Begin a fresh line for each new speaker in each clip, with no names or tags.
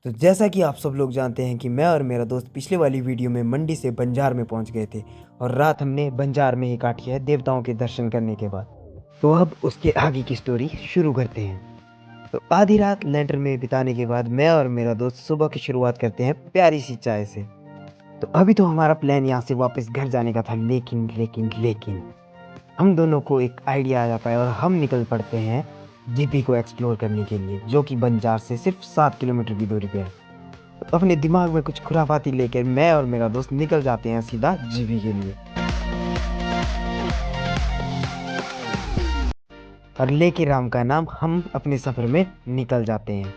तो जैसा कि आप सब लोग जानते हैं कि मैं और मेरा दोस्त पिछले वाली वीडियो में मंडी से बंजार में पहुंच गए थे और रात हमने बंजार में ही काटी है देवताओं के दर्शन करने के बाद। तो अब उसके आगे की स्टोरी शुरू करते हैं। तो आधी रात लैंटर्न में बिताने के बाद मैं और मेरा दोस्त सुबह की शुरुआत करते हैं प्यारी सी चाय से। तो अभी तो हमारा प्लान यहाँ से वापस घर जाने का था, लेकिन लेकिन लेकिन हम दोनों को एक आइडिया आ जाता है और हम निकल पड़ते हैं जीपी को एक्सप्लोर करने के लिए, जो कि बंजार से सिर्फ 7 किलोमीटर की दूरी पे है। तो अपने दिमाग में कुछ खुराफाती लेकर मैं और मेरा दोस्त निकल जाते हैं सीधा जीपी के लिए और लेके राम का नाम हम अपने सफर में निकल जाते हैं।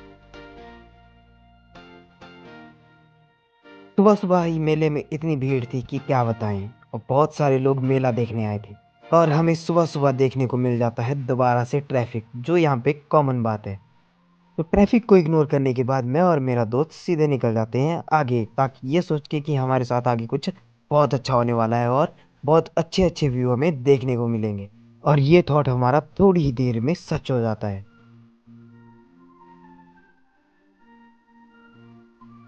सुबह सुबह ही मेले में इतनी भीड़ थी कि क्या बताएं, और बहुत सारे लोग मेला देखने आए थे। और हमें सुबह सुबह देखने को मिल जाता है दोबारा से ट्रैफिक, जो यहाँ पे कॉमन बात है। तो ट्रैफिक को इग्नोर करने के बाद मैं और मेरा दोस्त सीधे निकल जाते हैं आगे, ताकि ये सोच के कि हमारे साथ आगे कुछ बहुत अच्छा होने वाला है और बहुत अच्छे अच्छे व्यू हमें देखने को मिलेंगे। और ये थॉट हमारा थोड़ी ही देर में सच हो जाता है।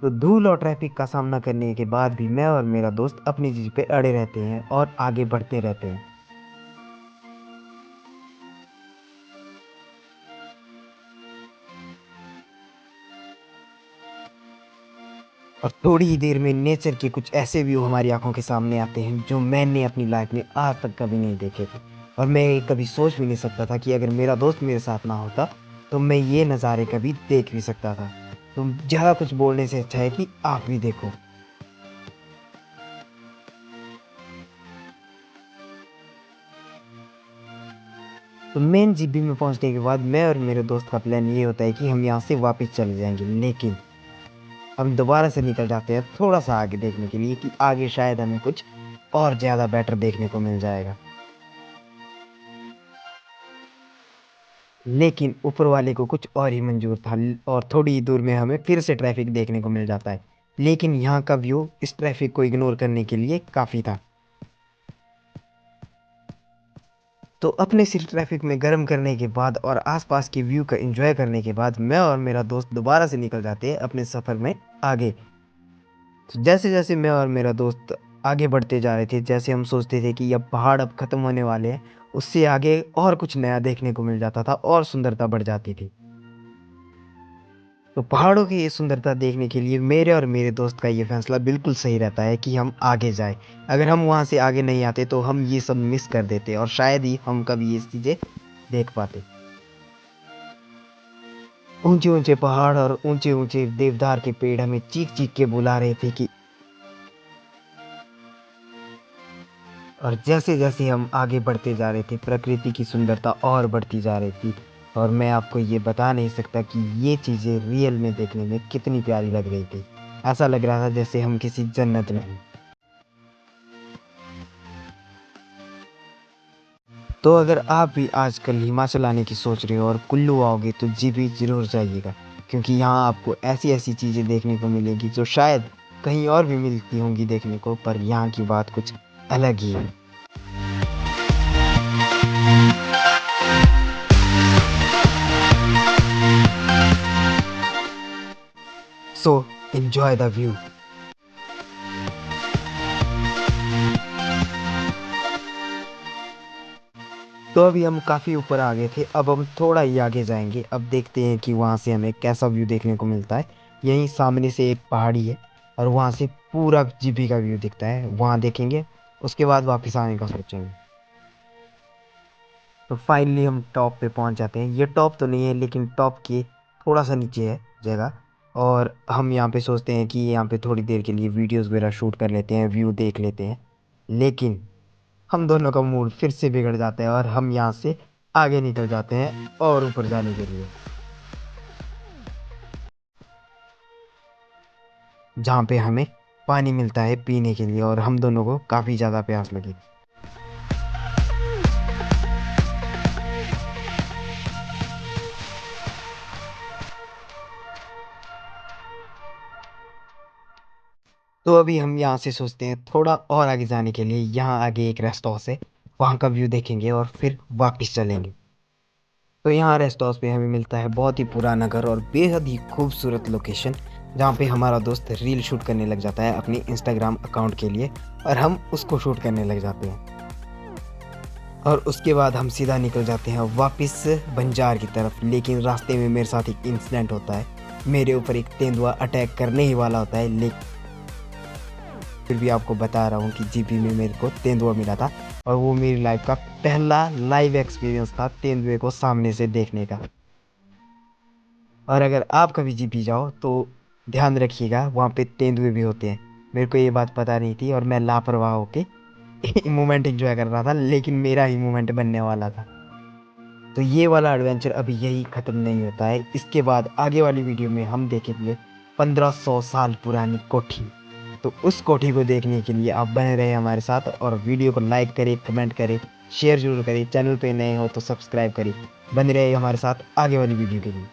तो धूल और ट्रैफिक का सामना करने के बाद भी मैं और मेरा दोस्त अपनी चीज पे अड़े रहते हैं और आगे बढ़ते रहते हैं। और थोड़ी ही देर में नेचर के कुछ ऐसे व्यू हमारी आंखों के सामने आते हैं जो मैंने अपनी लाइफ में आज तक कभी नहीं देखे थे। और मैं ये कभी सोच भी नहीं सकता था कि अगर मेरा दोस्त मेरे साथ ना होता तो मैं ये नज़ारे कभी देख भी सकता था। तो ज़्यादा कुछ बोलने से अच्छा है कि आप भी देखो। तो मेन जीबी में पहुंचने के बाद मैं और मेरे दोस्त का प्लान ये होता है कि हम यहाँ से वापस चले जाएंगे, लेकिन हम दोबारा से निकल जाते हैं थोड़ा सा आगे देखने के लिए कि आगे शायद हमें कुछ और ज़्यादा बेटर देखने को मिल जाएगा। लेकिन ऊपर वाले को कुछ और ही मंजूर था और थोड़ी ही दूर में हमें फिर से ट्रैफिक देखने को मिल जाता है। लेकिन यहाँ का व्यू इस ट्रैफिक को इग्नोर करने के लिए काफ़ी था। तो अपने सिर ट्रैफिक में गर्म करने के बाद और आसपास के व्यू का एंजॉय करने के बाद मैं और मेरा दोस्त दोबारा से निकल जाते हैं अपने सफ़र में आगे। तो जैसे जैसे मैं और मेरा दोस्त आगे बढ़ते जा रहे थे, जैसे हम सोचते थे कि अब पहाड़ अब ख़त्म होने वाले हैं, उससे आगे और कुछ नया देखने को मिल जाता था और सुंदरता बढ़ जाती थी। तो पहाड़ों की ये सुंदरता देखने के लिए मेरे और मेरे दोस्त का ये फैसला बिल्कुल सही रहता है कि हम आगे जाएं। अगर हम वहाँ से आगे नहीं आते तो हम ये सब मिस कर देते और शायद ही हम कभी ये चीज़ें देख पाते। ऊंचे ऊंचे पहाड़ और ऊंचे ऊंचे देवदार के पेड़ हमें चीख चीख के बुला रहे थे कि, और जैसे जैसे हम आगे बढ़ते जा रहे थे प्रकृति की सुंदरता और बढ़ती जा रही थी। और मैं आपको ये बता नहीं सकता कि ये चीज़ें रियल में देखने में कितनी प्यारी लग रही थी। ऐसा लग रहा था जैसे हम किसी जन्नत में हैं। तो अगर आप भी आजकल हिमाचल आने की सोच रहे हो और कुल्लू आओगे तो जी भी ज़रूर जाइएगा, क्योंकि यहाँ आपको ऐसी ऐसी चीज़ें देखने को मिलेगी जो शायद कहीं और भी मिलती होंगी देखने को, पर यहाँ की बात कुछ अलग ही है। So enjoy the view. तो अभी हम काफ़ी ऊपर आ गए थे, अब हम थोड़ा ही आगे जाएंगे। अब देखते हैं कि वहाँ से हमें कैसा व्यू देखने को मिलता है। यहीं सामने से एक पहाड़ी है और वहाँ से पूरा जीपी का व्यू दिखता है, वहाँ देखेंगे। उसके बाद वापस आने का सोचेंगे। तो फाइनली हम टॉप पे पहुँच जाते हैं। ये टॉप तो नहीं है, लेकिन टॉप के थोड़ा सा नीचे है जगह। और हम यहाँ पे सोचते हैं कि यहाँ पे थोड़ी देर के लिए वीडियोस वगैरह शूट कर लेते हैं, व्यू देख लेते हैं। लेकिन हम दोनों का मूड फिर से बिगड़ जाता है और हम यहाँ से आगे निकल जाते हैं और ऊपर जाने के लिए, जहाँ पे हमें पानी मिलता है पीने के लिए, और हम दोनों को काफ़ी ज़्यादा प्यास लगी। तो अभी हम यहाँ से सोचते हैं थोड़ा और आगे जाने के लिए। यहाँ आगे एक रेस्ट हाउस है, वहाँ का व्यू देखेंगे और फिर वापस चलेंगे। तो यहाँ रेस्ट हाउस पे हमें मिलता है बहुत ही पुराना घर और बेहद ही खूबसूरत लोकेशन, जहाँ पे हमारा दोस्त रील शूट करने लग जाता है अपने इंस्टाग्राम अकाउंट के लिए और हम उसको शूट करने लग जाते हैं। और उसके बाद हम सीधा निकल जाते हैं वापस बंजार की तरफ। लेकिन रास्ते में मेरे साथ एक इंसिडेंट होता है। मेरे ऊपर एक तेंदुआ अटैक करने ही वाला होता है, लेकिन फिर भी आपको बता रहा हूँ कि जीपी में मेरे को तेंदुआ मिला था और वो मेरी लाइफ का पहला लाइव एक्सपीरियंस था तेंदुए को सामने से देखने का। और अगर आप कभी जीपी जाओ तो ध्यान रखिएगा, वहाँ पे तेंदुए भी होते हैं। मेरे को ये बात पता नहीं थी और मैं लापरवाह होके मोमेंट एंजॉय कर रहा था, लेकिन मेरा ही मोमेंट बनने वाला था। तो ये वाला एडवेंचर अभी यही ख़त्म नहीं होता है। इसके बाद आगे वाली वीडियो में हम देखेंगे 1500 साल पुरानी कोठी। तो उस कोठी को देखने के लिए आप बने रहे हमारे साथ और वीडियो को लाइक करें, कमेंट करें, शेयर जरूर करें। चैनल पे नए हो तो सब्सक्राइब करें। बने रहे हमारे साथ आगे वाली वीडियो के लिए।